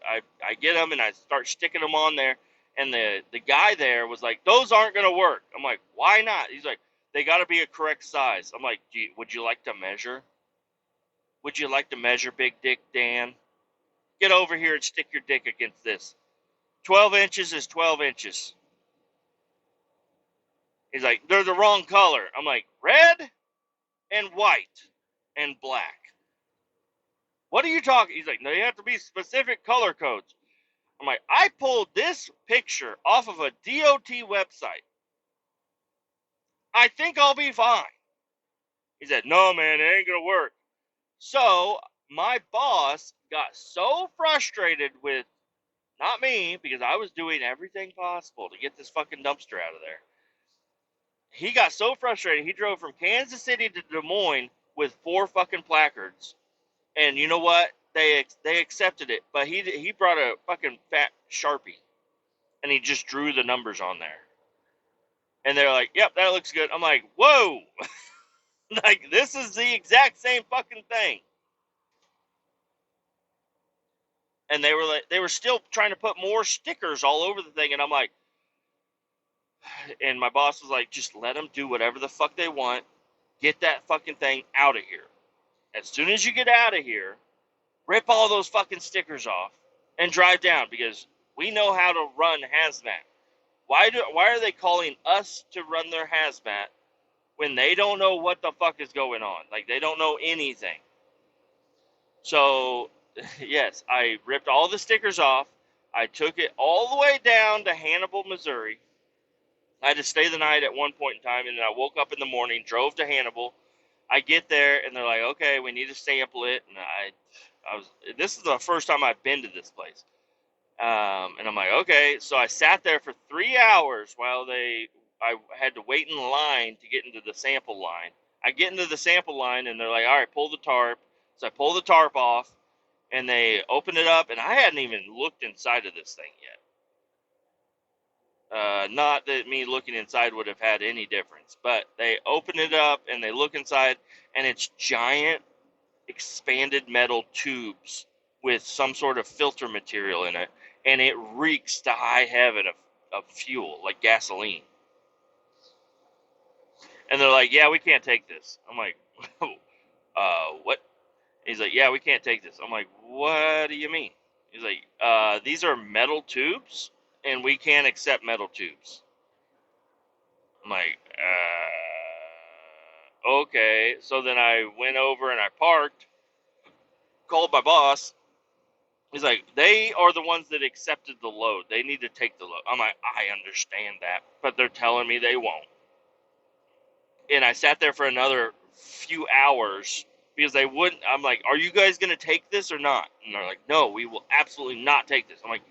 them, and I start sticking them on there. And the guy there was like, "Those aren't gonna work." I'm like, "Why not?" He's like, "They got to be a correct size." I'm like, "Would you like to measure? Would you like to measure, Big Dick Dan? Get over here and stick your dick against this. 12 inches is 12 inches." He's like, "They're the wrong color." I'm like, "Red and white and black. What are you talking?" He's like, "No, you have to be specific color codes." I'm like, "I pulled this picture off of a DOT website. I think I'll be fine." He said, "No, man, it ain't going to work." So my boss got so frustrated with, not me, because I was doing everything possible to get this fucking dumpster out of there. He got so frustrated, he drove from Kansas City to Des Moines with 4 fucking placards. And you know what? They accepted it, but he brought a fucking fat Sharpie, and he just drew the numbers on there. And they're like, "Yep, that looks good." I'm like, "Whoa!" Like, this is the exact same fucking thing. And they were still trying to put more stickers all over the thing, and I'm like, and my boss was like, "Just let them do whatever the fuck they want. Get that fucking thing out of here. As soon as you get out of here, rip all those fucking stickers off and drive down, because we know how to run hazmat. Why are they calling us to run their hazmat when they don't know what the fuck is going on? Like, they don't know anything." So, yes, I ripped all the stickers off. I took it all the way down to Hannibal, Missouri. I had to stay the night at one point in time, and then I woke up in the morning, drove to Hannibal. I get there, and they're like, "Okay, we need to sample it." And this is the first time I've been to this place. And I'm like, "Okay." So I sat there for 3 hours while I had to wait in line to get into the sample line. I get into the sample line, and they're like, "All right, pull the tarp." So I pull the tarp off, and they open it up, and I hadn't even looked inside of this thing yet. Not that me looking inside would have had any difference, but they open it up, and they look inside, and it's giant expanded metal tubes with some sort of filter material in it, and it reeks to high heaven of fuel, like gasoline. And they're like, "Yeah, we can't take this." I'm like, "What?" He's like, "Yeah, we can't take this." I'm like, "What do you mean?" He's like, "These are metal tubes, and we can't accept metal tubes." I'm like, "Okay." So then I went over and I parked, called my boss. He's like, "They are the ones that accepted the load. They need to take the load." I'm like, "I understand that, but they're telling me they won't." And I sat there for another few hours because they wouldn't. I'm like, "Are you guys going to take this or not?" And they're like, "No, we will absolutely not take this." I'm like,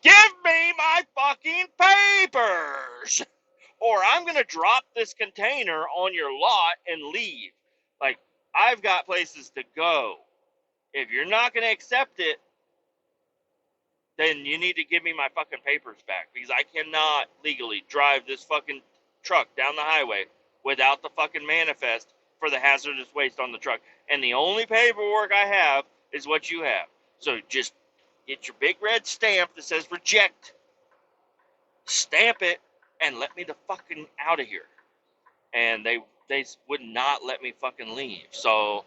"Give me my fucking papers, or I'm going to drop this container on your lot and leave. Like, I've got places to go. If you're not going to accept it, then you need to give me my fucking papers back, because I cannot legally drive this fucking truck down the highway without the fucking manifest for the hazardous waste on the truck. And the only paperwork I have is what you have. So just get your big red stamp that says reject, stamp it, and let me the fucking out of here." And they would not let me fucking leave. So,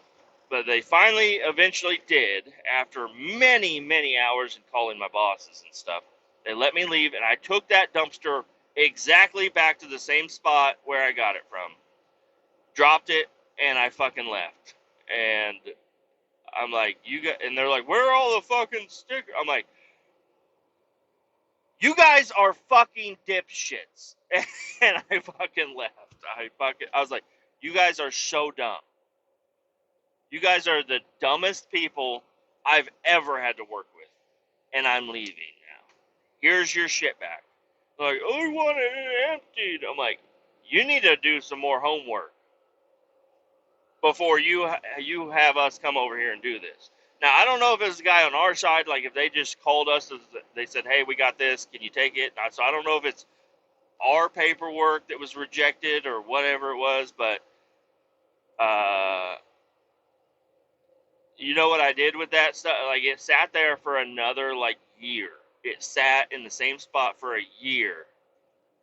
but they finally eventually did, after many, many hours and calling my bosses and stuff. They let me leave, and I took that dumpster exactly back to the same spot where I got it from. Dropped it, and I fucking left. And I'm like, and they're like, "Where are all the fucking stickers?" I'm like, "You guys are fucking dipshits." And I fucking left. I was like, "You guys are so dumb. You guys are the dumbest people I've ever had to work with, and I'm leaving now. Here's your shit back." They're like, "Oh, we want it emptied." I'm like, "You need to do some more homework before you have us come over here and do this. Now, I don't know if it's a guy on our side, like if they just called us, they said, hey, we got this, can you take it? So I don't know if it's our paperwork that was rejected or whatever it was, but you know what I did with that stuff? Like, it sat there for another, like, year. It sat in the same spot for a year.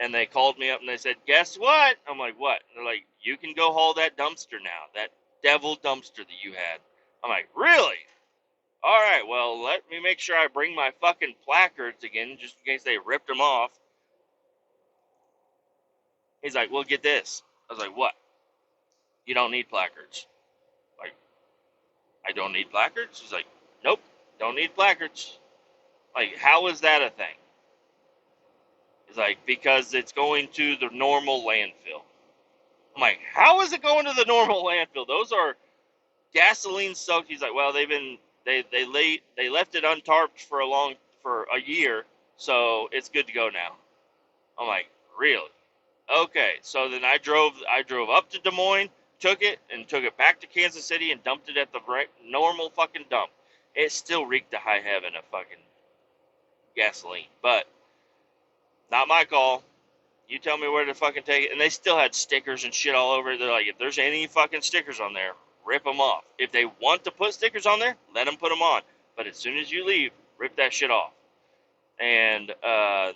And they called me up and they said, guess what? I'm like, what? And they're like, you can go haul that dumpster now. That devil dumpster that you had. I'm like, really? All right, well, let me make sure I bring my fucking placards again, just in case they ripped them off. He's like, well, get this. I was like, what? You don't need placards. Like, I don't need placards? He's like, nope, don't need placards. Like, how is that a thing? He's like, because it's going to the normal landfill. I'm like, how is it going to the normal landfill? Those are gasoline soaked. He's like, well, they left it untarped for a year, so it's good to go now. I'm like, really? Okay. So then I drove up to Des Moines, took it back to Kansas City and dumped it at the normal fucking dump. It still reeked to high heaven of fucking gasoline, but not my call. You tell me where to fucking take it. And they still had stickers and shit all over it. They're like, if there's any fucking stickers on there, rip them off. If they want to put stickers on there, let them put them on. But as soon as you leave, rip that shit off. And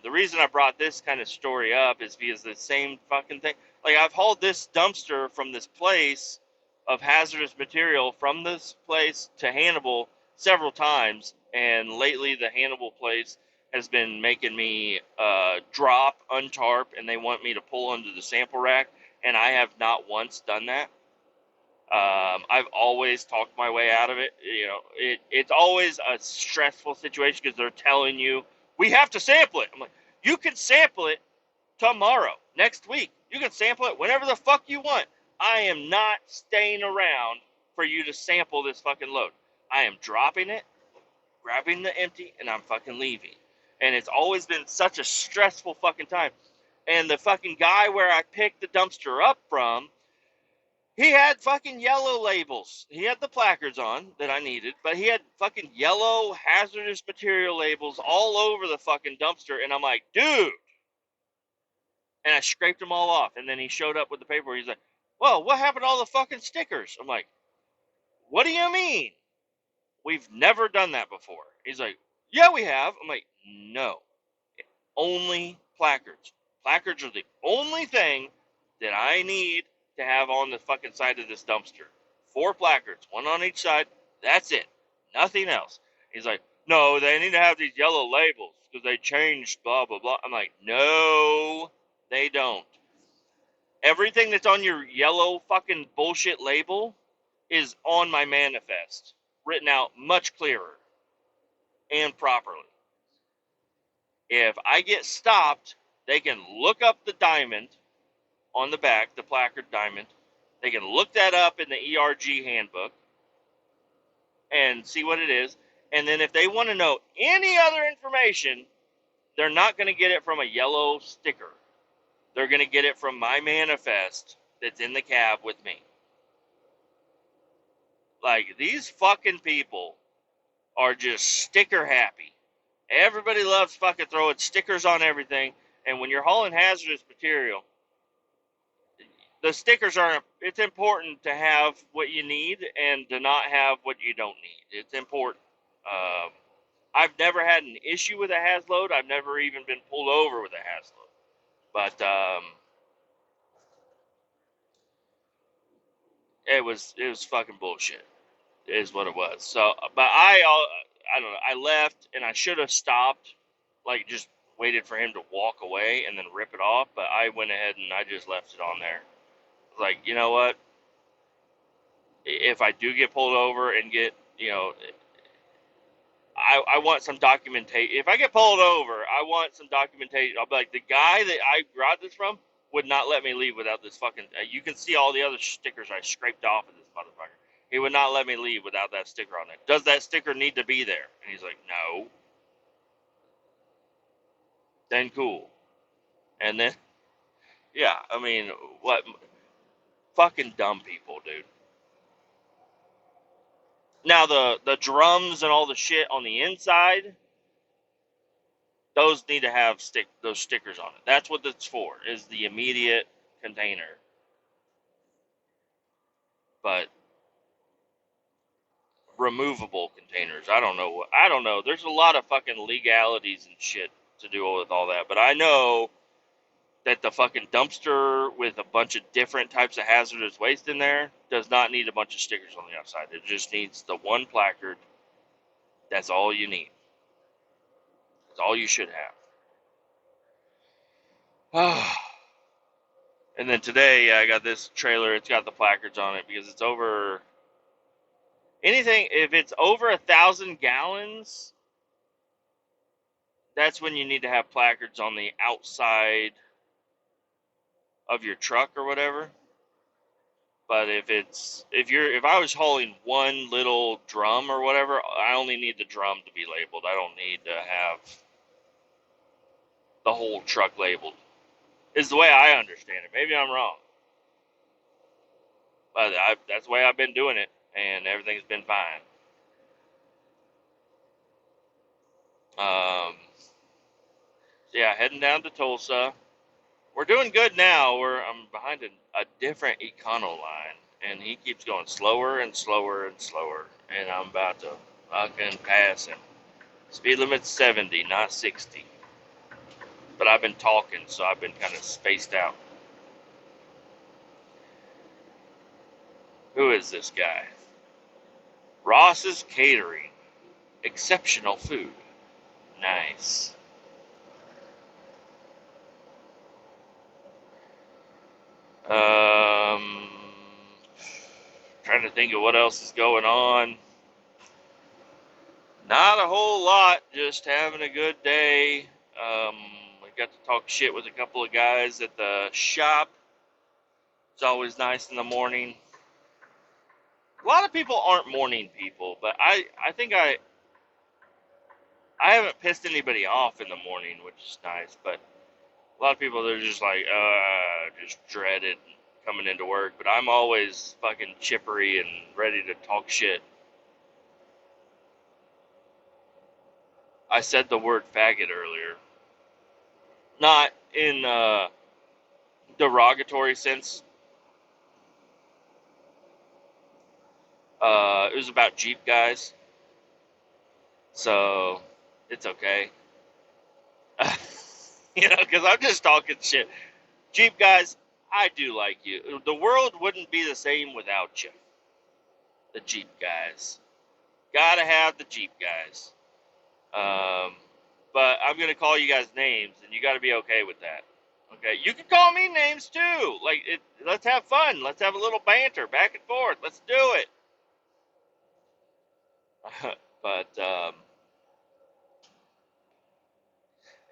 the reason I brought this kind of story up is because the same fucking thing. Like, I've hauled this dumpster from this place of hazardous material from this place to Hannibal several times. And lately, the Hannibal place has been making me drop, untarp, and they want me to pull under the sample rack. And I have not once done that. I've always talked my way out of it. You know, it's always a stressful situation because they're telling you, we have to sample it. I'm like, you can sample it tomorrow, next week. You can sample it whenever the fuck you want. I am not staying around for you to sample this fucking load. I am dropping it, grabbing the empty, and I'm fucking leaving. And it's always been such a stressful fucking time. And the fucking guy where I picked the dumpster up from, he had fucking yellow labels. He had the placards on that I needed, but he had fucking yellow hazardous material labels all over the fucking dumpster. And I'm like, dude. And I scraped them all off. And then he showed up with the paperwork. He's like, well, what happened to all the fucking stickers? I'm like, what do you mean? We've never done that before. He's like, yeah, we have. I'm like, no. Only placards. Placards are the only thing that I need to have on the fucking side of this dumpster. 4 placards, 1 on each side. That's it. Nothing else. He's like, no, they need to have these yellow labels because they changed blah, blah, blah. I'm like, no, they don't. Everything that's on your yellow fucking bullshit label is on my manifest, written out much clearer and properly. If I get stopped, they can look up the diamond on the back, the placard diamond. They can look that up in the ERG handbook and see what it is. And then if they want to know any other information, they're not going to get it from a yellow sticker. They're going to get it from my manifest that's in the cab with me. Like, these fucking people are just sticker happy. Everybody loves fucking throwing stickers on everything. And when you're hauling hazardous material, the stickers it's important to have what you need and to not have what you don't need. It's important. I've never had an issue with a haz load. I've never even been pulled over with a haz load. But it was fucking bullshit, is what it was. So, but I don't know. I left and I should have stopped, like just waited for him to walk away and then rip it off. But I went ahead and I just left it on there. Like, you know what? If I do get pulled over and get, I want some documentation. If I get pulled over, I want some documentation. I'll be like, the guy that I got this from would not let me leave without this fucking. You can see all the other stickers I scraped off of this motherfucker. He would not let me leave without that sticker on it. Does that sticker need to be there? And he's like, no. Then cool. And then, yeah, I mean, what? Fucking dumb people, dude. Now the drums and all the shit on the inside, those need to have those stickers on it. That's what it's for, is the immediate container. But removable containers, I don't know. There's a lot of fucking legalities and shit to do with all that. But I know that the fucking dumpster with a bunch of different types of hazardous waste in there does not need a bunch of stickers on the outside. It just needs the one placard. That's all you need. That's all you should have. And then today I got this trailer. It's got the placards on it because it's over anything. If it's over 1,000 gallons, that's when you need to have placards on the outside of your truck or whatever. But if I was hauling one little drum or whatever, I only need the drum to be labeled. I don't need to have the whole truck labeled. Is the way I understand it. Maybe I'm wrong, but that's the way I've been doing it, and everything's been fine. Yeah, heading down to Tulsa. We're doing good now. I'm behind a different Econo line, and he keeps going slower and slower and slower, and I'm about to fucking pass him. Speed limit's 70, not 60. But I've been talking, so I've been kind of spaced out. Who is this guy? Ross's Catering. Exceptional food. Nice. Trying to think of what else is going on. Not a whole lot, just having a good day. I got to talk shit with a couple of guys at the shop. It's always nice in the morning. A lot of people aren't morning people, but I think I haven't pissed anybody off in the morning, which is nice. But a lot of people, they're just like, just dreaded coming into work. But I'm always fucking chippery and ready to talk shit. I said the word faggot earlier. Not in derogatory sense. It was about Jeep guys. So, it's okay. Because I'm just talking shit. Jeep guys, I do like you. The world wouldn't be the same without you. The Jeep guys. Gotta have the Jeep guys. But I'm gonna call you guys names, and you gotta be okay with that. Okay, you can call me names too. Let's have fun. Let's have a little banter back and forth. Let's do it. But yeah,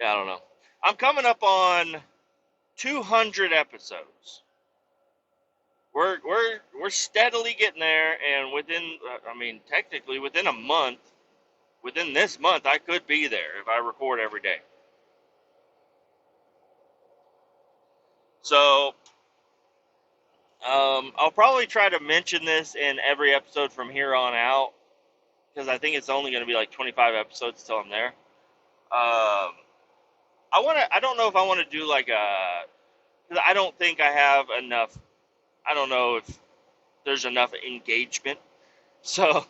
I don't know. I'm coming up on 200 episodes. We're steadily getting there, and technically within a month, within this month, I could be there if I record every day. So, I'll probably try to mention this in every episode from here on out, because I think it's only going to be like 25 episodes till I'm there. I don't know if I want to do like because I don't think I have enough. I don't know if there's enough engagement. So,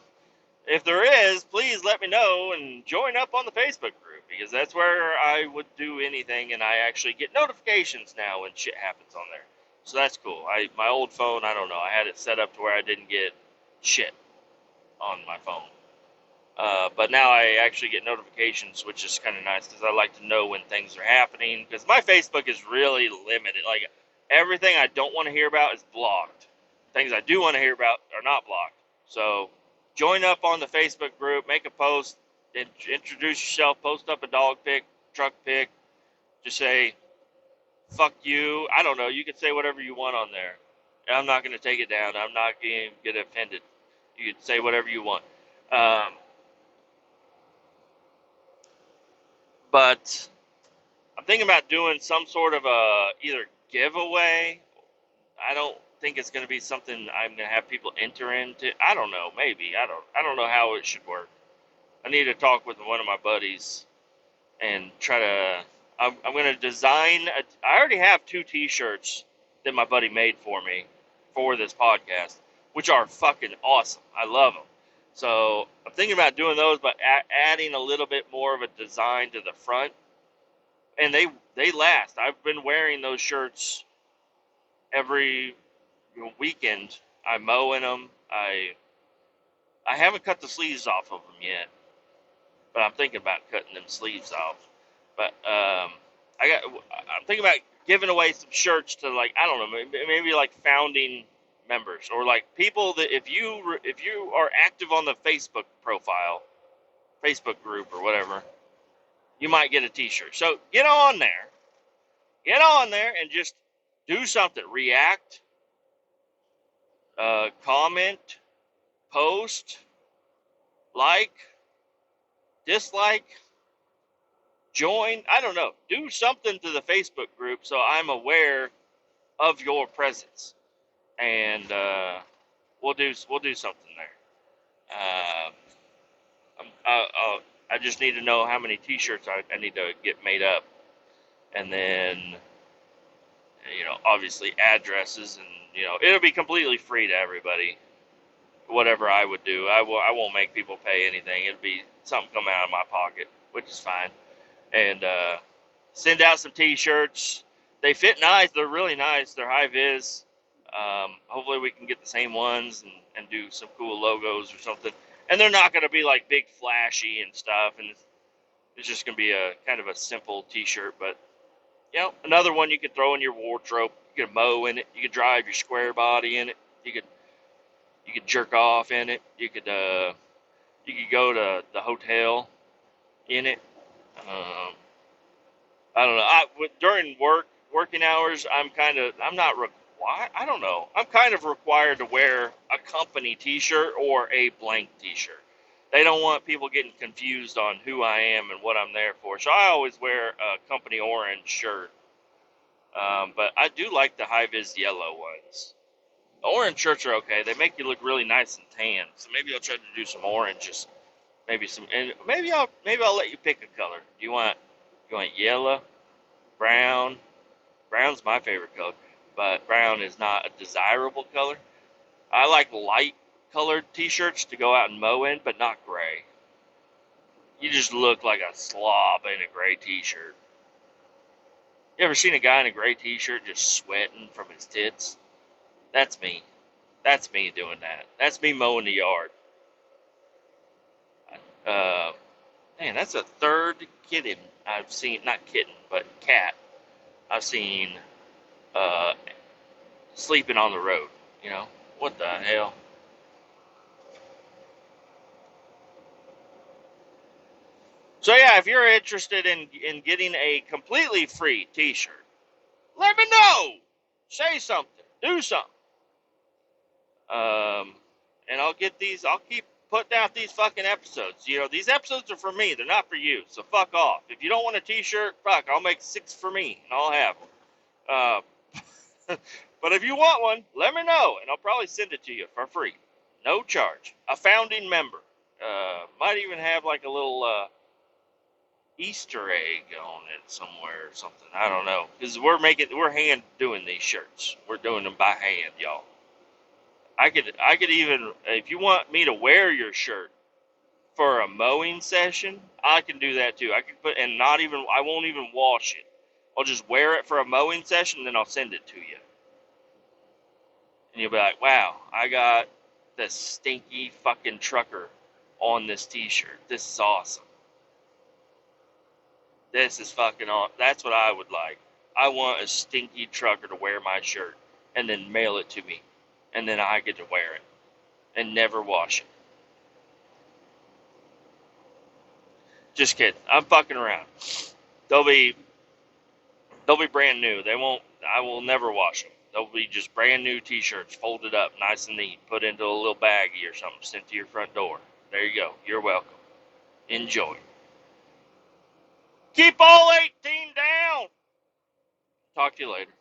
if there is, please let me know and join up on the Facebook group, because that's where I would do anything, and I actually get notifications now when shit happens on there. So that's cool. My old phone, I don't know, I had it set up to where I didn't get shit on my phone. But now I actually get notifications, which is kind of nice, because I like to know when things are happening, because my Facebook is really limited. Like, everything I don't want to hear about is blocked. Things I do want to hear about are not blocked. So, join up on the Facebook group, make a post, introduce yourself, post up a dog pic, truck pic, just say, fuck you. I don't know, you can say whatever you want on there. I'm not going to take it down. I'm not going to get offended. You can say whatever you want. But I'm thinking about doing some sort of a either giveaway. I don't. think it's going to be something I'm going to have people enter into. I don't know. Maybe I don't know how it should work. I need to talk with one of my buddies and try to. I'm going to design. I already have 2 T-shirts that my buddy made for me for this podcast, which are fucking awesome. I love them. So I'm thinking about doing those, but adding a little bit more of a design to the front, and they last. I've been wearing those shirts every weekend. I mow in them. I haven't cut the sleeves off of them yet, but I'm thinking about cutting them sleeves off. But I'm thinking about giving away some shirts to, like, I don't know, maybe like founding members, or like people that if you are active on the Facebook profile, Facebook group or whatever, you might get a T-shirt. So get on there and just do something. React, comment, post, like, dislike, join. I don't know. Do something to the Facebook group so I'm aware of your presence, and we'll do something there. I just need to know how many T-shirts I need to get made up, and then obviously addresses, and it'll be completely free to everybody. Whatever I would do, I won't make people pay anything. It'll be something coming out of my pocket, which is fine. And send out some T-shirts. They fit nice. They're really nice. They're high vis. Hopefully we can get the same ones and do some cool logos or something. And they're not going to be like big flashy and stuff. And it's just going to be a kind of a simple T-shirt. But another one you could throw in your wardrobe. You could mow in it. You could drive your square body in it. You could jerk off in it. You could go to the hotel in it. I don't know. During working hours, I'm not required. I don't know. I'm kind of required to wear a company T-shirt or a blank T-shirt. They don't want people getting confused on who I am and what I'm there for. So I always wear a company orange shirt. But I do like the high-vis yellow ones. The orange shirts are okay. They make you look really nice and tan. So maybe I'll try to do some oranges. And maybe I'll let you pick a color. You want yellow, brown? Brown's my favorite color, but brown is not a desirable color. I like light colored T-shirts to go out and mow in, but not gray. You just look like a slob in a gray T-shirt. You ever seen a guy in a gray T-shirt just sweating from his tits? That's me. That's me doing that. That's me mowing the yard. Man, that's a third kitten I've seen. Not kitten, but cat. I've seen sleeping on the road. What the hell? So yeah, if you're interested in getting a completely free T-shirt, let me know. Say something. Do something. And I'll keep putting out these fucking episodes. These episodes are for me. They're not for you. So fuck off. If you don't want a T-shirt, fuck, I'll make 6 for me, and I'll have them. But if you want one, let me know, and I'll probably send it to you for free. No charge. A founding member. Might even have like a little Easter egg on it somewhere or something. I don't know. Because we're hand doing these shirts. We're doing them by hand, y'all. I could even, if you want me to wear your shirt for a mowing session, I can do that too. I can I won't even wash it. I'll just wear it for a mowing session, and then I'll send it to you. And you'll be like, wow, I got the stinky fucking trucker on this T-shirt. This is awesome. This is fucking awesome. That's what I would like. I want a stinky trucker to wear my shirt and then mail it to me. And then I get to wear it and never wash it. Just kidding. I'm fucking around. They'll be brand new. I will never wash them. They'll be just brand new T-shirts folded up nice and neat, put into a little baggie or something, sent to your front door. There you go. You're welcome. Enjoy. Keep all 18 down. Talk to you later.